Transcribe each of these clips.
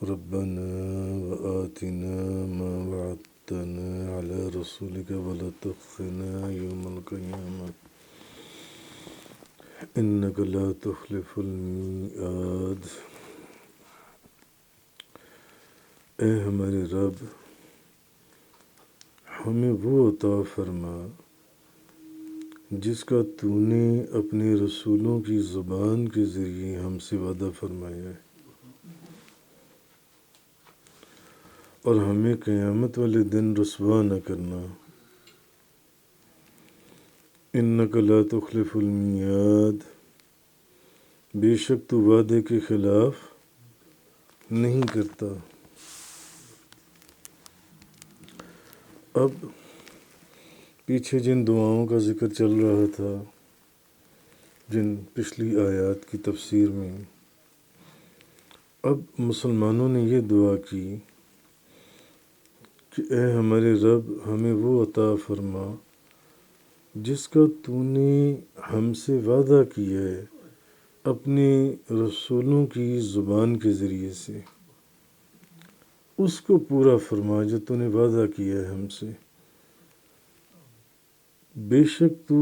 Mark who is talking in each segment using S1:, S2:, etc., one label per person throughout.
S1: ربنا وآتنا ما وعدتنا على رسولك ولا تخزنا يوم القيامة إنك لا تخلف الميعاد۔ اے ہمارے رب، ہمیں وہ عطا فرما جس کا تو نے اپنے رسولوں کی زبان کے ذریعے ہم سے وعدہ فرمایا ہے، اور ہمیں قیامت والے دن رسوا نہ کرنا۔ انک لا تخلف المیعاد، بے شک تو وعدے کے خلاف نہیں کرتا۔ اب پیچھے جن دعاؤں کا ذکر چل رہا تھا، جن پچھلی آیات کی تفسیر میں، اب مسلمانوں نے یہ دعا کی کہ اے ہمارے رب، ہمیں وہ عطا فرما جس کا تو نے ہم سے وعدہ کیا ہے اپنے رسولوں کی زبان کے ذریعے سے، اس کو پورا فرما جو تو نے وعدہ کیا ہے ہم سے۔ بے شک تو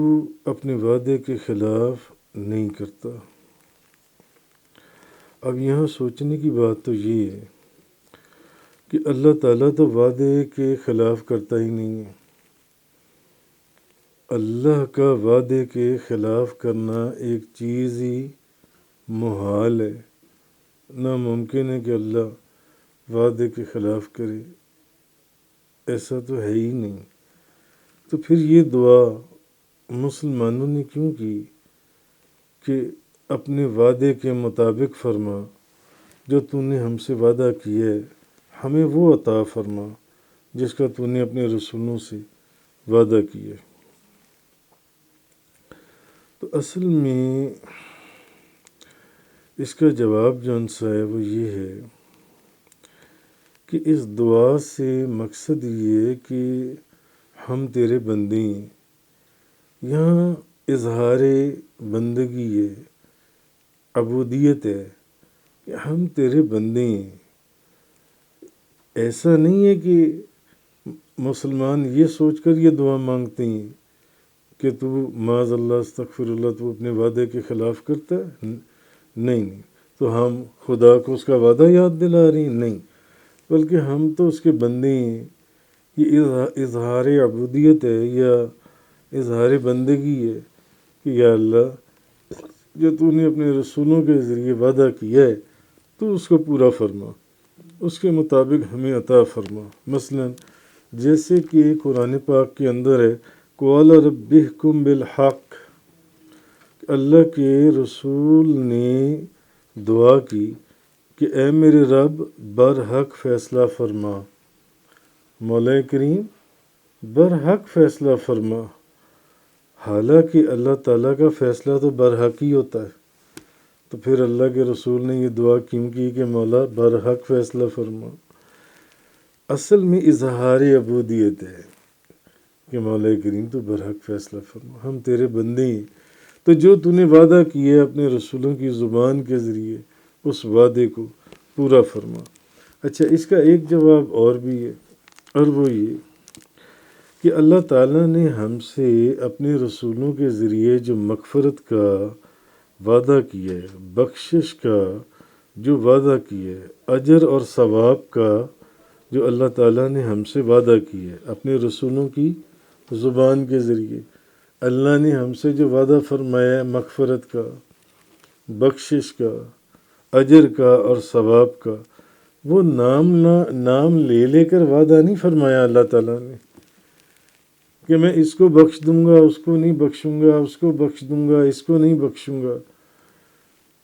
S1: اپنے وعدے کے خلاف نہیں کرتا۔ اب یہاں سوچنے کی بات تو یہ ہے کہ اللہ تعالیٰ تو وعدے کے خلاف کرتا ہی نہیں ہے۔ اللہ کا وعدے کے خلاف کرنا ایک چیز ہی محال ہے، ناممکن ہے کہ اللہ وعدے کے خلاف کرے، ایسا تو ہے ہی نہیں۔ تو پھر یہ دعا مسلمانوں نے کیوں کی کہ اپنے وعدے کے مطابق فرما جو تو نے ہم سے وعدہ کیا ہے، ہمیں وہ عطا فرما جس کا تو نے اپنے رسولوں سے وعدہ کیا ہے۔ تو اصل میں اس کا جواب جو سا ہے وہ یہ ہے کہ اس دعا سے مقصد یہ ہے کہ ہم تیرے بندے ہیں، یہاں اظہار بندگی ہے، عبودیت ہے کہ ہم تیرے بندے ہیں۔ ایسا نہیں ہے کہ مسلمان یہ سوچ کر یہ دعا مانگتے ہیں کہ تو معاذ اللہ استغفر اللہ تو اپنے وعدے کے خلاف کرتا ہے، نہیں، تو ہم خدا کو اس کا وعدہ یاد دلا رہے ہیں، نہیں، بلکہ ہم تو اس کے بندے ہیں۔ یہ اظہار عبودیت ہے یا اظہار بندگی ہے کہ یا اللہ جو تو نے اپنے رسولوں کے ذریعے وعدہ کیا ہے تو اس کو پورا فرما، اس کے مطابق ہمیں عطا فرما۔ مثلا جیسے کہ قرآن پاک کے اندر ہے قَالَ رَبِّ احْكُم بِالْحَقِّ، اللہ کے رسول نے دعا کی کہ اے میرے رب برحق فیصلہ فرما، مولا کریم برحق فیصلہ فرما۔ حالانکہ اللہ تعالیٰ کا فیصلہ تو برحق ہی ہوتا ہے، تو پھر اللہ کے رسول نے یہ دعا کیوں کی کہ مولا برحق فیصلہ فرما؟ اصل میں اظہار عبودیت ہے کہ مولا کریم تو برحق فیصلہ فرما، ہم تیرے بندے ہیں، تو جو تو نے وعدہ کیا ہے اپنے رسولوں کی زبان کے ذریعے اس وعدے کو پورا فرما۔ اچھا، اس کا ایک جواب اور بھی ہے، اور وہ یہ کہ اللہ تعالیٰ نے ہم سے اپنے رسولوں کے ذریعے جو مغفرت کا وعدہ کیا ہے، بخشش کا جو وعدہ کیا ہے، اجر اور ثواب کا جو اللہ تعالیٰ نے ہم سے وعدہ کیا ہے اپنے رسولوں کی زبان کے ذریعے، اللہ نے ہم سے جو وعدہ فرمایا ہے مغفرت کا، بخشش کا، اجر کا اور ثواب کا، وہ نام لے لے کر وعدہ نہیں فرمایا اللہ تعالیٰ نے کہ میں اس کو بخش دوں گا، اس کو نہیں بخشوں گا، اس کو بخش دوں گا، اس کو نہیں بخشوں گا،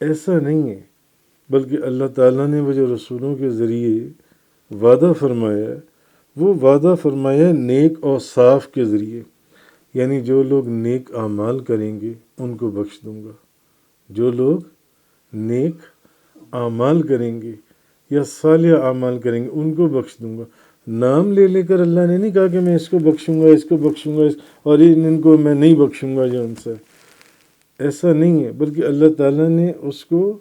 S1: ایسا نہیں ہے۔ بلکہ اللہ تعالیٰ نے وہ جو رسولوں کے ذریعے وعدہ فرمایا ہے، وہ وعدہ فرمایا ہے نیک اور صاف کے ذریعے، یعنی جو لوگ نیک اعمال کریں گے ان کو بخش دوں گا، جو لوگ نیک اعمال کریں گے یا صالح اعمال کریں گے ان کو بخش دوں گا۔ نام لے لے کر اللہ نے نہیں کہا کہ میں اس کو بخشوں گا، اس کو بخشوں گا، اور ان کو میں نہیں بخشوں گا جو ان سے، ایسا نہیں ہے۔ بلکہ اللہ تعالیٰ نے اس کو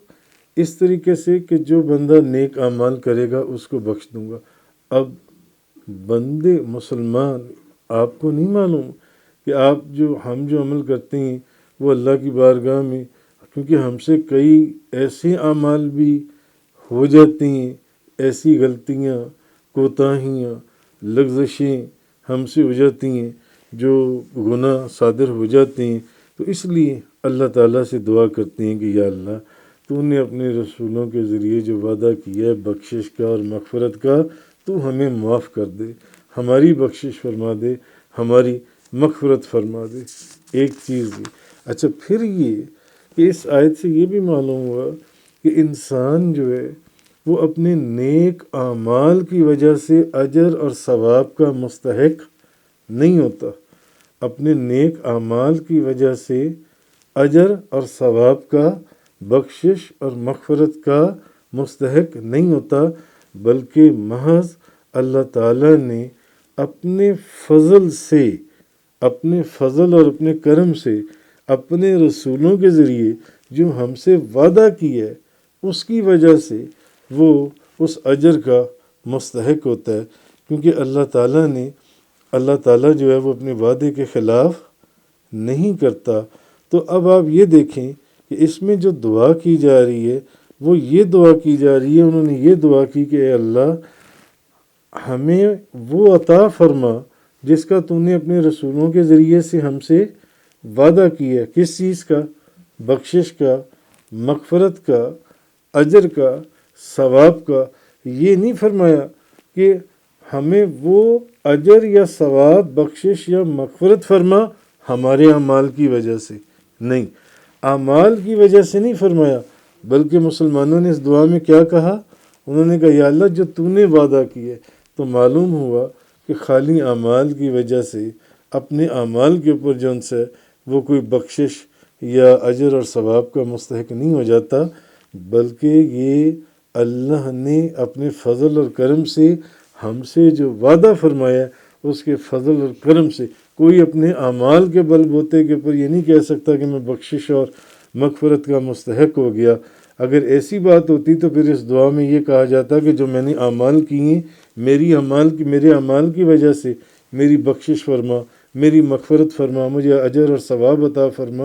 S1: اس طریقے سے کہ جو بندہ نیک اعمال کرے گا اس کو بخش دوں گا۔ اب بندے مسلمان، آپ کو نہیں معلوم کہ ہم جو عمل کرتے ہیں وہ اللہ کی بارگاہ میں، کیونکہ ہم سے کئی ایسے اعمال بھی ہو جاتے ہیں، ایسی غلطیاں، کوتاہیاں، لغزشیں ہم سے ہو جاتی ہیں، جو گناہ صادر ہو جاتے ہیں، تو اس لیے اللہ تعالیٰ سے دعا کرتے ہیں کہ یا اللہ تو نے اپنے رسولوں کے ذریعے جو وعدہ کیا ہے بخشش کا اور مغفرت کا، تو ہمیں معاف کر دے، ہماری بخشش فرما دے، ہماری مغفرت فرما دے۔ ایک چیز یہ۔ اچھا، پھر یہ کہ اس آیت سے یہ بھی معلوم ہوا کہ انسان جو ہے وہ اپنے نیک اعمال کی وجہ سے اجر اور ثواب کا مستحق نہیں ہوتا، اپنے نیک اعمال کی وجہ سے اجر اور ثواب کا، بخشش اور مغفرت کا مستحق نہیں ہوتا، بلکہ محض اللہ تعالیٰ نے اپنے فضل سے، اپنے فضل اور اپنے کرم سے، اپنے رسولوں کے ذریعے جو ہم سے وعدہ کیا ہے اس کی وجہ سے وہ اس اجر کا مستحق ہوتا ہے، کیونکہ اللہ تعالیٰ جو ہے وہ اپنے وعدے کے خلاف نہیں کرتا۔ تو اب آپ یہ دیکھیں کہ اس میں جو دعا کی جا رہی ہے وہ یہ دعا کی جا رہی ہے، انہوں نے یہ دعا کی کہ اے اللہ ہمیں وہ عطا فرما جس کا تو نے اپنے رسولوں کے ذریعے سے ہم سے وعدہ کیا ہے۔ کس چیز کا؟ بخشش کا، مغفرت کا، اجر کا، ثواب کا۔ یہ نہیں فرمایا کہ ہمیں وہ اجر یا ثواب، بخشش یا مغفرت فرما ہمارے اعمال کی وجہ سے، نہیں، اعمال کی وجہ سے نہیں فرمایا، بلکہ مسلمانوں نے اس دعا میں کیا کہا؟ انہوں نے کہا یا اللہ جو تو نے وعدہ کیا ہے۔ تو معلوم ہوا کہ خالی اعمال کی وجہ سے، اپنے اعمال کے اوپر جو ان سے وہ کوئی بخشش یا اجر اور ثواب کا مستحق نہیں ہو جاتا، بلکہ یہ اللہ نے اپنے فضل اور کرم سے ہم سے جو وعدہ فرمایا اس کے فضل اور کرم سے، کوئی اپنے اعمال کے بل بوتے کے اوپر یہ نہیں کہہ سکتا کہ میں بخشش اور مغفرت کا مستحق ہو گیا۔ اگر ایسی بات ہوتی تو پھر اس دعا میں یہ کہا جاتا کہ جو میں نے اعمال کیے میرے اعمال کی وجہ سے میری بخشش فرما، میری مغفرت فرما، مجھے اجر اور ثواب عطا فرما،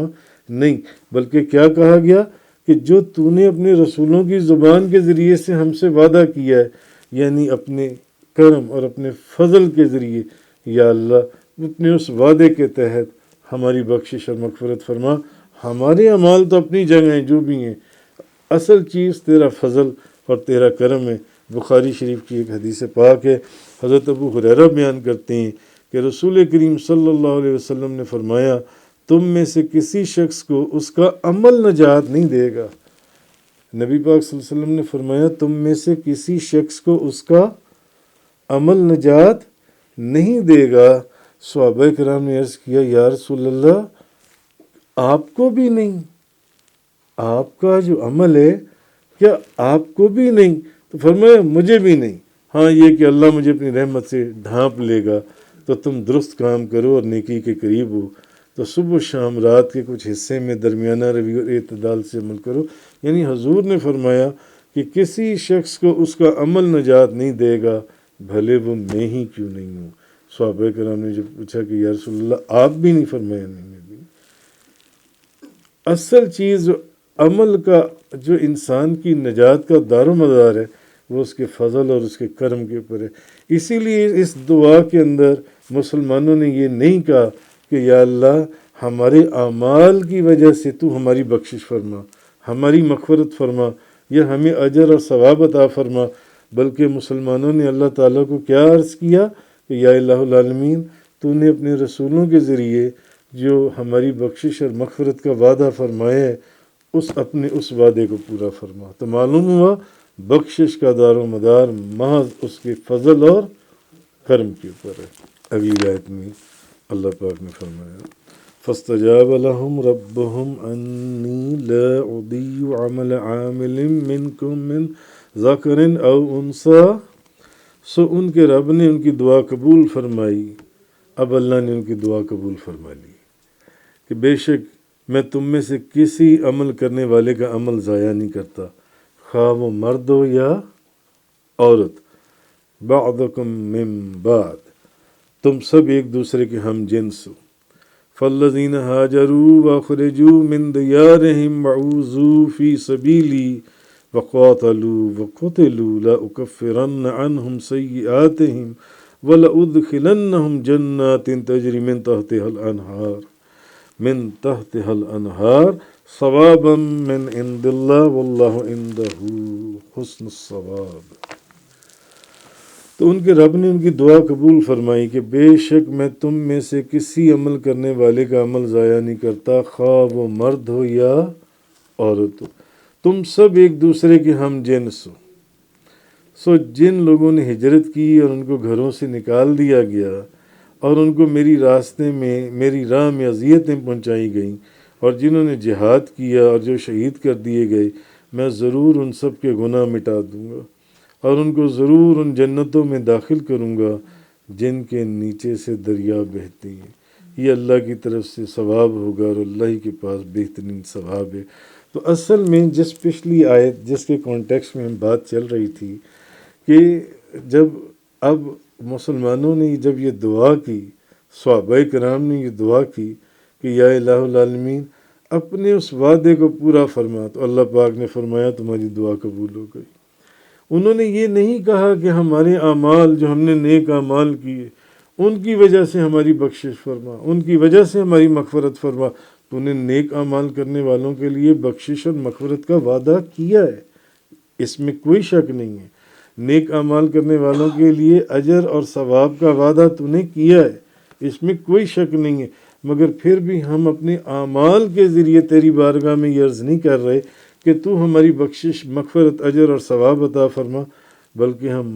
S1: نہیں، بلکہ کیا کہا گیا کہ جو تو نے اپنے رسولوں کی زبان کے ذریعے سے ہم سے وعدہ کیا ہے، یعنی اپنے کرم اور اپنے فضل کے ذریعے، یا اللہ اپنے اس وعدے کے تحت ہماری بخشش اور مغفرت فرما۔ ہمارے اعمال تو اپنی جگہ ہیں جو بھی ہیں، اصل چیز تیرا فضل اور تیرا کرم ہے۔ بخاری شریف کی ایک حدیث پاک ہے، حضرت ابو ہریرہ بیان کرتے ہیں کہ رسول کریم صلی اللہ علیہ وسلم نے فرمایا تم میں سے کسی شخص کو اس کا عمل نجات نہیں دے گا۔ نبی پاک صلی اللہ علیہ وسلم نے فرمایا تم میں سے کسی شخص کو اس کا عمل نجات نہیں دے گا۔ صحابہ کرام نے عرض کیا یا رسول اللہ آپ کو بھی نہیں؟ آپ کا جو عمل ہے کیا آپ کو بھی نہیں؟ تو فرمایا مجھے بھی نہیں، ہاں یہ کہ اللہ مجھے اپنی رحمت سے ڈھانپ لے گا تو تم درست کام کرو اور نیکی کے قریب ہو، تو صبح و شام رات کے کچھ حصے میں درمیانہ روی اور اعتدال سے عمل کرو۔ یعنی حضور نے فرمایا کہ کسی شخص کو اس کا عمل نجات نہیں دے گا، بھلے وہ میں ہی کیوں نہیں ہوں۔ صحابہ کرام نے جب پوچھا کہ یا رسول اللہ آپ بھی نہیں؟ فرمایا نہیں، میں بھی نہیں۔ اصل چیز عمل کا جو انسان کی نجات کا دار و مدار ہے وہ اس کے فضل اور اس کے کرم کے اوپر ہے۔ اسی لیے اس دعا کے اندر مسلمانوں نے یہ نہیں کہا کہ یا اللہ ہمارے اعمال کی وجہ سے تو ہماری بخشش فرما، ہماری مغفرت فرما، یا ہمیں اجر اور ثواب عطا فرما، بلکہ مسلمانوں نے اللہ تعالیٰ کو کیا عرض کیا کہ یا الہ العالمین تو نے اپنے رسولوں کے ذریعے جو ہماری بخشش اور مغفرت کا وعدہ فرمایا ہے اس وعدے کو پورا فرما۔ تو معلوم ہوا بخشش کا دار و مدار محض اس کے فضل اور کرم کے اوپر ہے۔ اگلی آیت میں اللہ پاک نے فرمایا فاستجاب لهم ربهم انی لا اضیع عمل عامل منکم من ذکر او انثی، سو ان کے رب نے ان کی دعا قبول فرمائی۔ اب اللہ نے ان کی دعا قبول فرما لی کہ بے شک میں تم میں سے کسی عمل کرنے والے کا عمل ضائع نہیں کرتا، خواہ وہ مرد ہو یا عورت، بعضکم من بعد، تم سب ایک دوسرے کے ہم جنس ہو۔ فالذین ہاجروا واخرجوا من دیارہم وعوذوا فی سبیلی وقاتلوا وقتلوا لأکفرن عنہم سیئاتہم وَلَأُدْخِلَنَّهُمْ جَنَّاتٍ تَجْرِي مِن تَحْتِهَا الْأَنْهَارُ ثوابا من عند اللہ واللہ عنده حسن الثواب۔ تو ان کے رب نے ان کی دعا قبول فرمائی کہ بے شک میں تم میں سے کسی عمل کرنے والے کا عمل ضائع نہیں کرتا، خواہ وہ مرد ہو یا عورت ہو، تم سب ایک دوسرے کے ہم جنس ہو۔ سو جن لوگوں نے ہجرت کی اور ان کو گھروں سے نکال دیا گیا اور ان کو میری راستے میں، میری راہ میں اذیتیں پہنچائی گئیں، اور جنہوں نے جہاد کیا اور جو شہید کر دیے گئے، میں ضرور ان سب کے گناہ مٹا دوں گا اور ان کو ضرور ان جنتوں میں داخل کروں گا جن کے نیچے سے دریا بہتی ہیں۔ یہ اللہ کی طرف سے ثواب ہوگا اور اللہ ہی کے پاس بہترین ثواب ہے۔ تو اصل میں جس پچھلی آیت جس کے کانٹیکسٹ میں بات چل رہی تھی کہ جب اب مسلمانوں نے جب یہ دعا کی، صحابہ کرام نے یہ دعا کی کہ یا الہ العالمین اپنے اس وعدے کو پورا فرما، تو اللہ پاک نے فرمایا تمہاری دعا قبول ہو گئی۔ انہوں نے یہ نہیں کہا کہ ہمارے اعمال جو ہم نے نیک اعمال کیے ان کی وجہ سے ہماری بخشش فرما، ان کی وجہ سے ہماری مغفرت فرما۔ تو نے نیک اعمال کرنے والوں کے لیے بخشش اور مغفرت کا وعدہ کیا ہے، اس میں کوئی شک نہیں ہے۔ نیک اعمال کرنے والوں کے لیے اجر اور ثواب کا وعدہ تو نے کیا ہے، اس میں کوئی شک نہیں ہے، مگر پھر بھی ہم اپنے اعمال کے ذریعے تیری بارگاہ میں یہ عرض نہیں کر رہے کہ تو ہماری بخشش، مغفرت، اجر اور ثواب عطا فرما، بلکہ ہم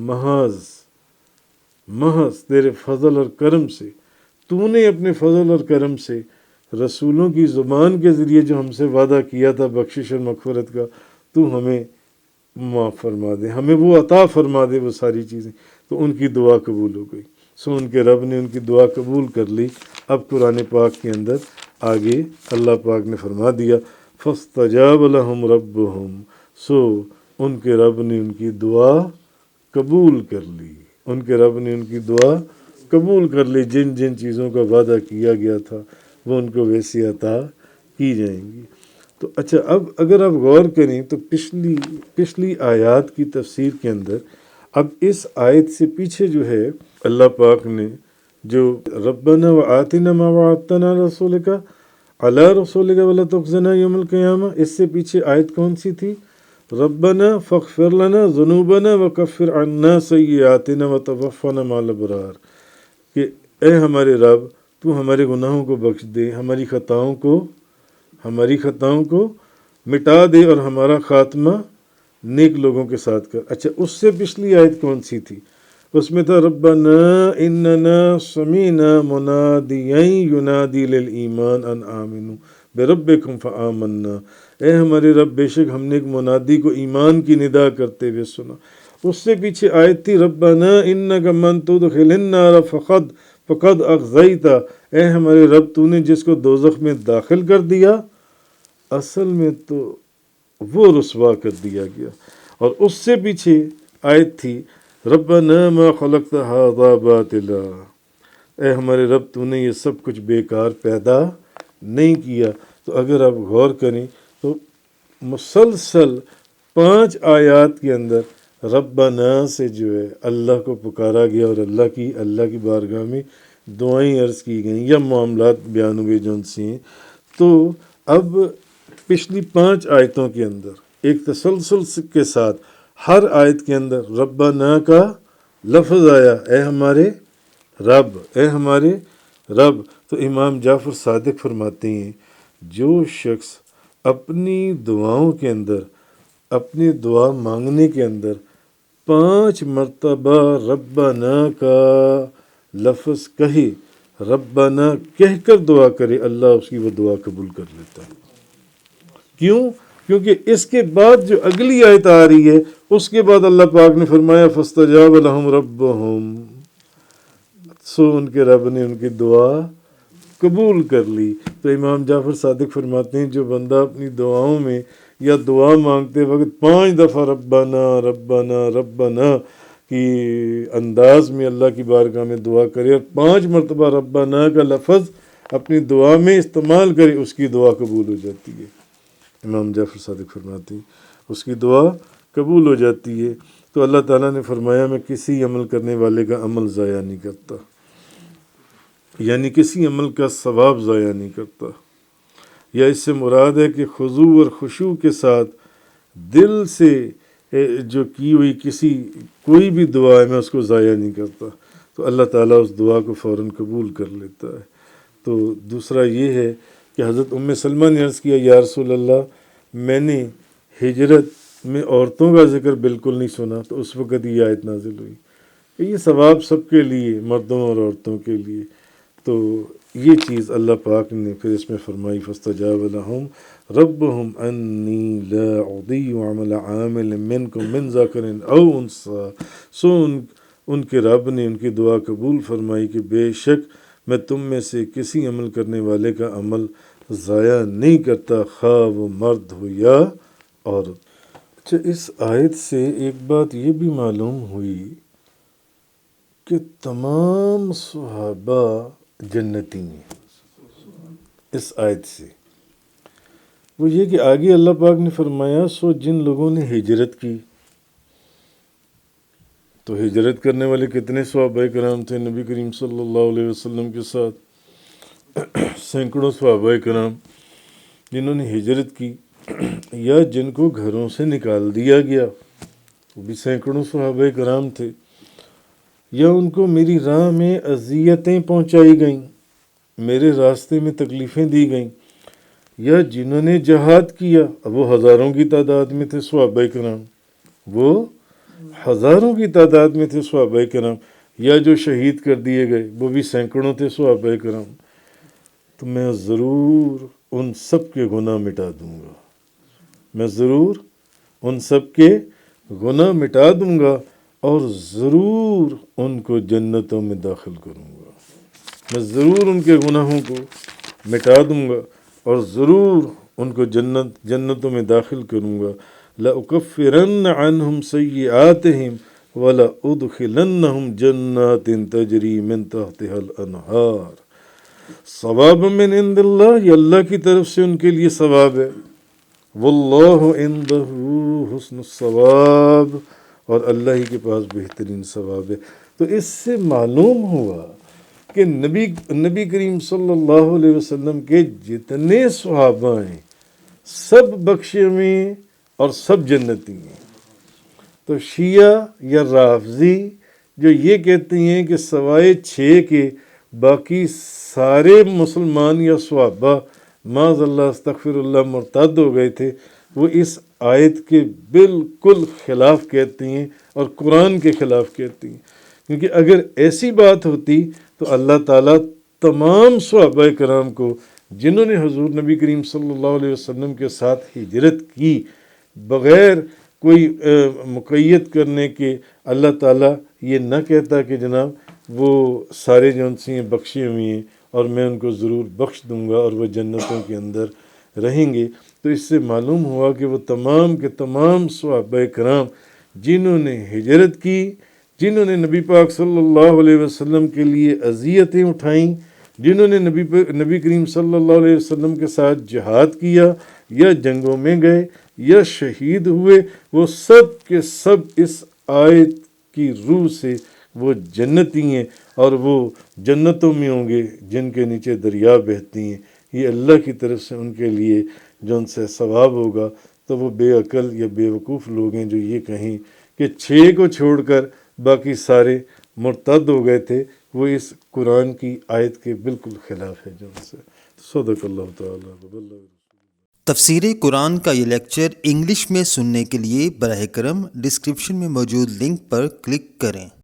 S1: محض تیرے فضل اور کرم سے، تو نے اپنے فضل اور کرم سے رسولوں کی زبان کے ذریعے جو ہم سے وعدہ کیا تھا بخشش اور مغفرت کا، تو ہمیں معاف فرما دے، ہمیں وہ عطا فرما دے وہ ساری چیزیں۔ تو ان کی دعا قبول ہو گئی۔ سو ان کے رب نے ان کی دعا قبول کر لی۔ اب قرآن پاک کے اندر آگے اللہ پاک نے فرما دیا فَاسْتَجَابَ لَهُمْ رَبُّهُمْ، سو ان کے رب نے ان کی دعا قبول کر لی، ان کے رب نے ان کی دعا قبول کر لی۔ جن جن چیزوں کا وعدہ کیا گیا تھا وہ ان کو ویسے عطا کی جائیں گی۔ تو اچھا، اب اگر آپ غور کریں تو پچھلی آیات کی تفسیر کے اندر اب اس آیت سے پیچھے جو ہے اللہ پاک نے جو ربنا وآتنا ما وعدتنا رسولک علی رسولک ولا تخزنا یوم القیامہ، اس سے پیچھے آیت کون سی تھی؟ ربنا فاغفر لنا ذنوبنا وکفر عنا سیئاتنا وتوفنا مع الابرار، کہ اے ہمارے رب تو ہمارے گناہوں کو بخش دے، ہماری خطاؤں کو مٹا دے اور ہمارا خاتمہ نیک لوگوں کے ساتھ کر۔ اچھا، اس سے پچھلی آیت کون سی تھی؟ اس میں تھا ربنا اننا سمعنا منادیا ینادی للایمان ان آمنوا بربکم فآمنا، اے ہمارے رب بے شک ہم نے ایک منادی کو ایمان کی ندا کرتے ہوئے سنا۔ اس سے پیچھے آیت تھی ربنا انک من تدخل النار فقد اخزیتہ، اے ہمارے رب تو نے جس کو دوزخ میں داخل کر دیا اصل میں تو وہ رسوا کر دیا گیا۔ اور اس سے پیچھے آیت تھی ربنا ما خلقت ھذا باطلا، اے ہمارے رب تو نے یہ سب کچھ بیکار پیدا نہیں کیا۔ تو اگر آپ غور کریں تو مسلسل 5 آیات کے اندر ربنا سے جو ہے اللہ کو پکارا گیا اور اللہ کی بارگاہ میں دعائیں عرض کی گئیں یا معاملات بیان ہوئے جو ان سے ہیں۔ تو اب پچھلی 5 آیتوں کے اندر ایک تسلسل کے ساتھ ہر آیت کے اندر ربنا کا لفظ آیا، اے ہمارے رب۔ تو امام جعفر صادق فرماتے ہیں جو شخص اپنی دعاؤں کے اندر، اپنی دعا مانگنے کے اندر 5 مرتبہ ربنا کا لفظ کہے، ربنا کہہ کر دعا کرے، اللہ اس کی وہ دعا قبول کر لیتا ہے۔ کیوں؟ کیونکہ اس کے بعد جو اگلی آیت آ رہی ہے اس کے بعد اللہ پاک نے فرمایا فاستجاب لہم ربہم، سو ان کے رب نے ان کی دعا قبول کر لی. تو امام جعفر صادق فرماتے ہیں جو بندہ اپنی دعاؤں میں یا دعا مانگتے وقت 5 دفعہ ربنا ربنا ربنا کی انداز میں اللہ کی بارگاہ میں دعا کرے اور 5 مرتبہ ربنا کا لفظ اپنی دعا میں استعمال کرے، اس کی دعا قبول ہو جاتی ہے. امام جعفر صادق فرماتے ہیں اس کی دعا قبول ہو جاتی ہے. تو اللہ تعالیٰ نے فرمایا میں کسی عمل کرنے والے کا عمل ضائع نہیں کرتا، یعنی کسی عمل کا ثواب ضائع نہیں کرتا. یا اس سے مراد ہے کہ خضوع اور خشوع کے ساتھ دل سے جو کی ہوئی کوئی بھی دعا ہے میں اس کو ضائع نہیں کرتا. تو اللہ تعالیٰ اس دعا کو فوراً قبول کر لیتا ہے. تو دوسرا یہ ہے کہ حضرت سلمہ نے عرض کیا یا رسول اللہ میں نے ہجرت میں عورتوں کا ذکر بالکل نہیں سنا. تو اس وقت یہ آیت نازل ہوئی کہ یہ ثواب سب کے لیے، مردوں اور عورتوں کے لیے. تو یہ چیز اللہ پاک نے پھر اس میں فرمائی فاستجاب لہم ربہم انی لا اضیع عمل عامل منکم من ذکر او انثی. سو ان کے رب نے ان کی دعا قبول فرمائی کہ بے شک میں تم میں سے کسی عمل کرنے والے کا عمل ضائع نہیں کرتا، خواہ وہ مرد ہو یا عورت. اچھا، اس آیت سے ایک بات یہ بھی معلوم ہوئی کہ تمام صحابہ جنتی ہیں. اس آیت سے وہ یہ کہ آگے اللہ پاک نے فرمایا سو جن لوگوں نے ہجرت کی. تو ہجرت کرنے والے کتنے صحابہ کرام تھے نبی کریم صلی اللہ علیہ وسلم کے ساتھ؟ سینکڑوں صحابہ کرام جنہوں نے ہجرت کی یا جن کو گھروں سے نکال دیا گیا، وہ بھی سینکڑوں صحابہ کرام تھے. یا ان کو میری راہ میں اذیتیں پہنچائی گئیں، میرے راستے میں تکلیفیں دی گئیں. یا جنہوں نے جہاد کیا، اب وہ ہزاروں کی تعداد میں تھے صحابہ کرام، وہ ہزاروں کی تعداد میں تھے صحابہ کرام. یا جو شہید کر دیے گئے وہ بھی سینکڑوں تھے صحابہ کرام. تو میں ضرور ان سب کے گناہ مٹا دوں گا، میں ضرور ان سب کے گناہ مٹا دوں گا اور ضرور ان کو جنتوں میں داخل کروں گا. میں ضرور ان کے گناہوں کو مٹا دوں گا اور ضرور ان کو جنتوں میں داخل کروں گا. لَأُكَفِّرَنَّ عَنْهُمْ سَيِّئَاتِهِمْ وَلَأُدْخِلَنَّهُمْ جَنَّاتٍ تَجْرِي مِنْ تَحْتِهَا الْأَنْهَارُ ثواب من عند اللہ، یہ اللہ کی طرف سے ان کے لیے ثواب ہے. واللہ عندہ حسن الثواب، اور اللہ ہی کے پاس بہترین ثواب ہے. تو اس سے معلوم ہوا کہ نبی کریم صلی اللہ علیہ وسلم کے جتنے صحابہ ہیں سب بخشے ہوئے اور سب جنتی ہیں. تو شیعہ یا رافضی جو یہ کہتے ہیں کہ سوائے 6 کے باقی سارے مسلمان یا صحابہ معاذ اللہ استغفر اللہ مرتد ہو گئے تھے، وہ اس آیت کے بالکل خلاف کہتے ہیں اور قرآن کے خلاف کہتے ہیں. کیونکہ اگر ایسی بات ہوتی تو اللہ تعالیٰ تمام صحابہ کرام کو جنہوں نے حضور نبی کریم صلی اللہ علیہ وسلم کے ساتھ ہجرت کی بغیر کوئی مقید کرنے کے، اللہ تعالیٰ یہ نہ کہتا کہ جناب وہ سارے جو ان سے بخشے ہوئے ہیں اور میں ان کو ضرور بخش دوں گا اور وہ جنتوں کے اندر رہیں گے. تو اس سے معلوم ہوا کہ وہ تمام کے تمام صحابہ کرام جنہوں نے ہجرت کی، جنہوں نے نبی پاک صلی اللہ علیہ وسلم کے لیے اذیتیں اٹھائیں، جنہوں نے نبی کریم صلی اللہ علیہ وسلم کے ساتھ جہاد کیا یا جنگوں میں گئے یا شہید ہوئے، وہ سب کے سب اس آیت کی روح سے وہ جنتی ہیں اور وہ جنتوں میں ہوں گے جن کے نیچے دریا بہتی ہیں. یہ اللہ کی طرف سے ان کے لیے جو ان سے ثواب ہوگا. تو وہ بے عقل یا بے وقوف لوگ ہیں جو یہ کہیں کہ 6 کو چھوڑ کر باقی سارے مرتد ہو گئے تھے، وہ اس قرآن کی آیت کے بالکل خلاف ہے. جو ان سے صدق اللہ تعالیٰ.
S2: تفسیر قرآن کا یہ لیکچر انگلش میں سننے کے لیے براہ کرم ڈسکرپشن میں موجود لنک پر کلک کریں.